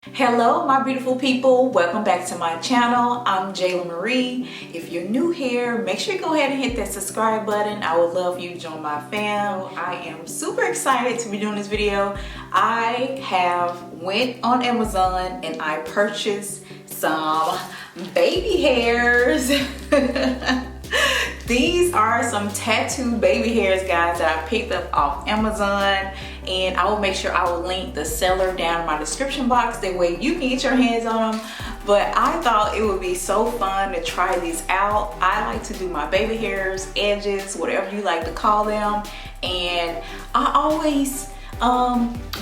Hello my beautiful people, welcome back to my channel. I'm Jayla Marie. If you're new here, make sure you go ahead and hit that subscribe button. I would love you to join my fam. I am super excited to be doing this video. I have went on Amazon and I purchased some baby hairs. These are some tattooed baby hairs, guys, that I picked up off Amazon, and I will make sure I will link the seller down in my description box. That way you can get your hands on them. But I thought it would be so fun to try these out. I like to do my baby hairs, edges, whatever you like to call them, and I always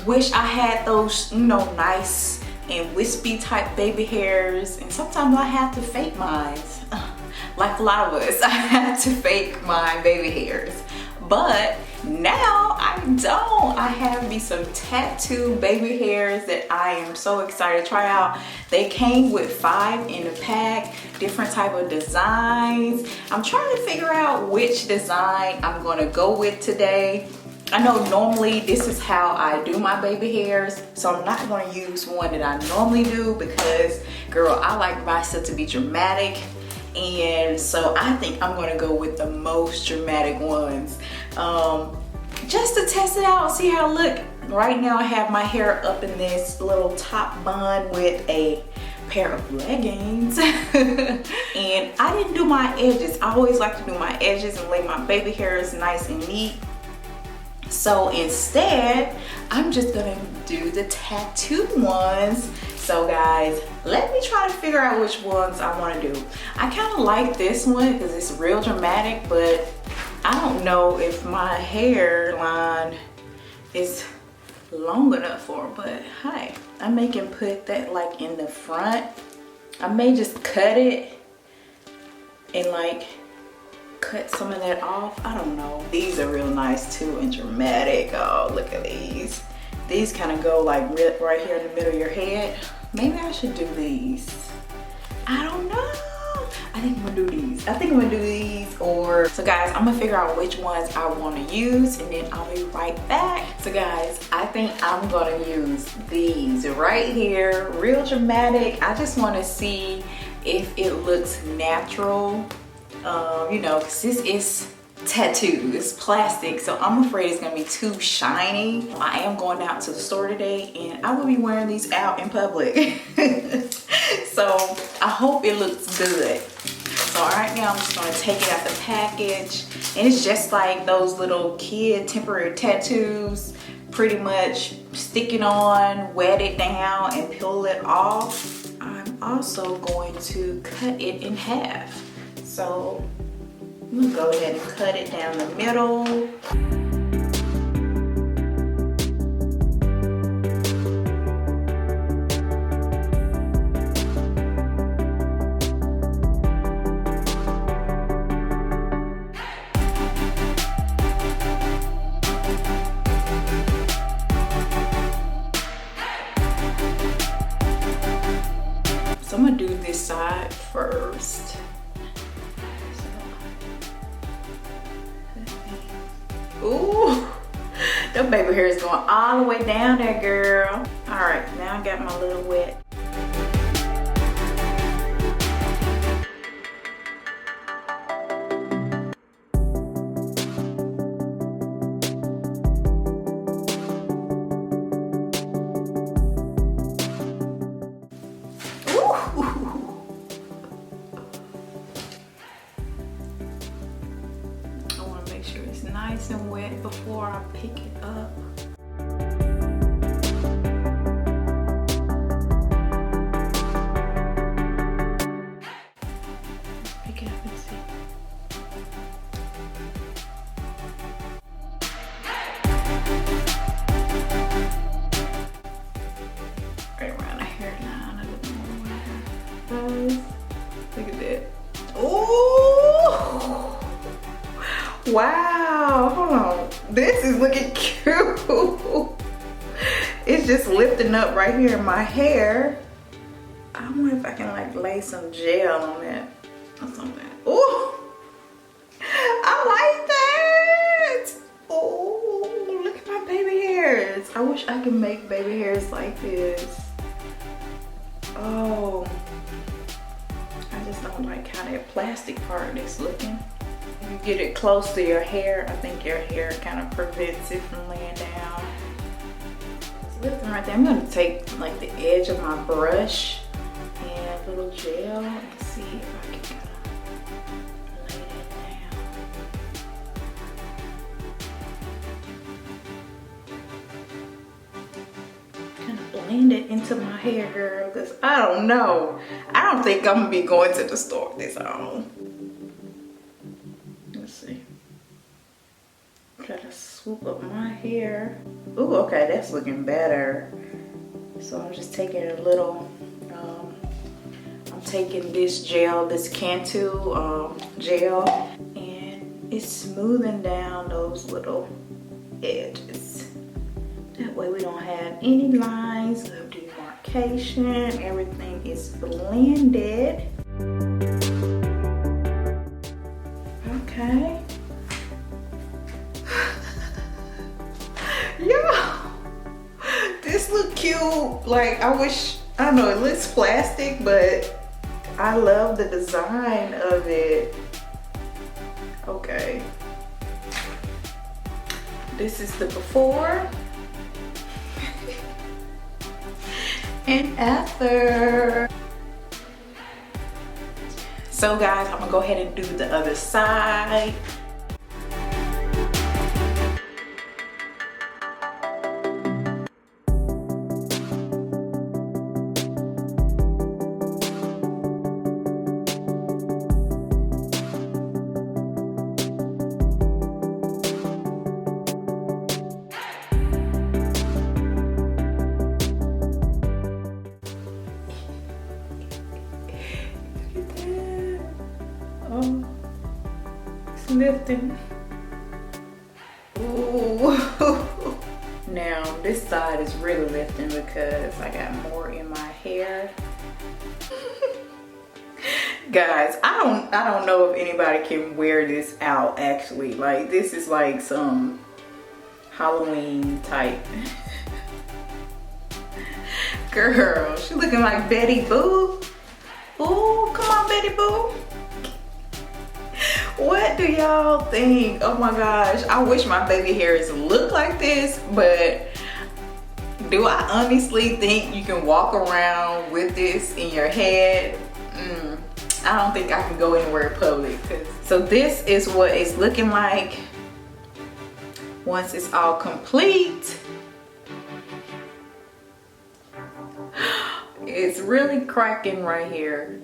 wish I had those, nice and wispy type baby hairs, and sometimes I have to fake mine. Like a lot of us, I have to fake my baby hairs. But now I don't. I have me some tattooed baby hairs that I am so excited to try out. They came with 5 in the pack, different type of designs. I'm trying to figure out which design I'm gonna go with today. I know normally this is how I do my baby hairs, so I'm not gonna use one that I normally do because, girl, I like my stuff to be dramatic. And so I think I'm gonna go with the most dramatic ones, just to test it out, see how it look. Right now I have my hair up in this little top bun with a pair of leggings. And I didn't do my edges. I always like to do my edges and lay my baby hairs nice and neat. So instead, I'm just gonna do the tattooed ones. So guys, let me try to figure out which ones I want to do. I kind of like this one because it's real dramatic, but I don't know if my hairline is long enough for it. But hey, I may can put that like in the front. I may just cut it and like cut some of that off. I don't know. These are real nice too and dramatic. Oh, look at these. These kind of go like right here in the middle of your head. Maybe I should do these. I don't know. I think I'm gonna do these. I think I'm gonna do these so guys, I'm gonna figure out which ones I wanna use and then I'll be right back. So guys, I think I'm gonna use these right here, real dramatic. I just wanna see if it looks natural, cause this is tattoo, it's plastic, so I'm afraid it's gonna be too shiny. I am going out to the store today and I will be wearing these out in public. So I hope it looks good. So right now I'm just gonna take it out the package, and it's just like those little kid temporary tattoos. Pretty much stick it on, wet it down, and peel it off. I'm also going to cut it in half. So I'm gonna go ahead and cut it down the middle. So I'm gonna do this side first. Ooh, the baby hair is going all the way down there, girl. All right, now I got my little wet. Make sure it's nice and wet before I pick it up. Pick it up and see. Right around the hairline a little more. Guys, look at that. Ooh! Wow, hold on. This is looking cute. It's just lifting up right here in my hair. I wonder if I can like lay some gel on it or something. Ooh, I like that. Ooh, look at my baby hairs. I wish I could make baby hairs like this. Oh, I just don't like how that plastic part is looking. If you get it close to your hair, I think your hair kind of prevents it from laying down. It's lifting right there. I'm gonna take like the edge of my brush and a little gel and see if I can kind of lay that down. Kind of blend it into my hair, girl, because I don't know. I don't think I'm gonna be going to the store with this on. Let's see. Try to swoop up my hair. Ooh, okay, that's looking better. So I'm just taking a little, I'm taking this gel, this Cantu gel, and it's smoothing down those little edges. That way we don't have any lines of demarcation. Everything is blended. Okay. Yo, this look cute. Like, I wish, I don't know, it looks plastic, but I love the design of it. Okay. This is the before and after. So guys, I'm gonna go ahead and do the other side. Lifting. Ooh. Now this side is really lifting because I got more in my hair. Guys, I don't know if anybody can wear this out actually. Like, this is like some Halloween type. Girl, she looking like Betty Boo. Ooh, come on, Betty Boo. What do y'all think? Oh my gosh, I wish my baby hairs looked like this, but do I honestly think you can walk around with this in your head? I don't think I can go anywhere in public. So this is what it's looking like once it's all complete. It's really cracking right here.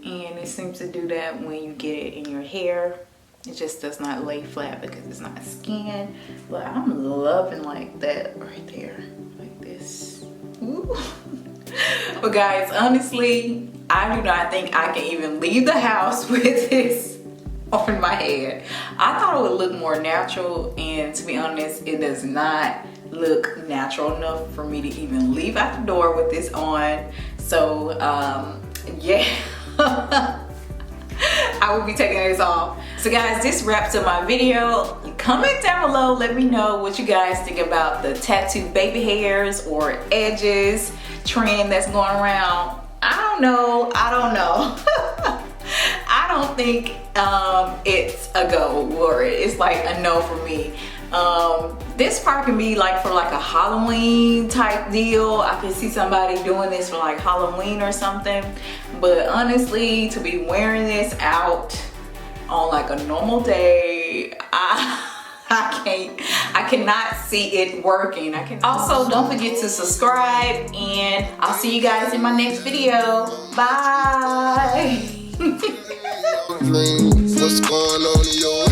And it seems to do that when you get it in your hair. It just does not lay flat because it's not skin. But I'm loving like that right there, like this. Ooh. But guys, honestly, I do not think I can even leave the house with this on my head. I thought it would look more natural, and to be honest, it does not look natural enough for me to even leave out the door with this on. So yeah. I will be taking this off. So guys, this wraps up my video. Comment down below, let me know what you guys think about the tattoo baby hairs or edges trend that's going around. I don't know. I don't think it's a go, or it's like a no for me. This part can be like for like a Halloween type deal. I can see somebody doing this for like Halloween or something, but honestly, to be wearing this out on like a normal day, I cannot see it working. Also, don't forget to subscribe, and I'll see you guys in my next video. Bye. What's going on in your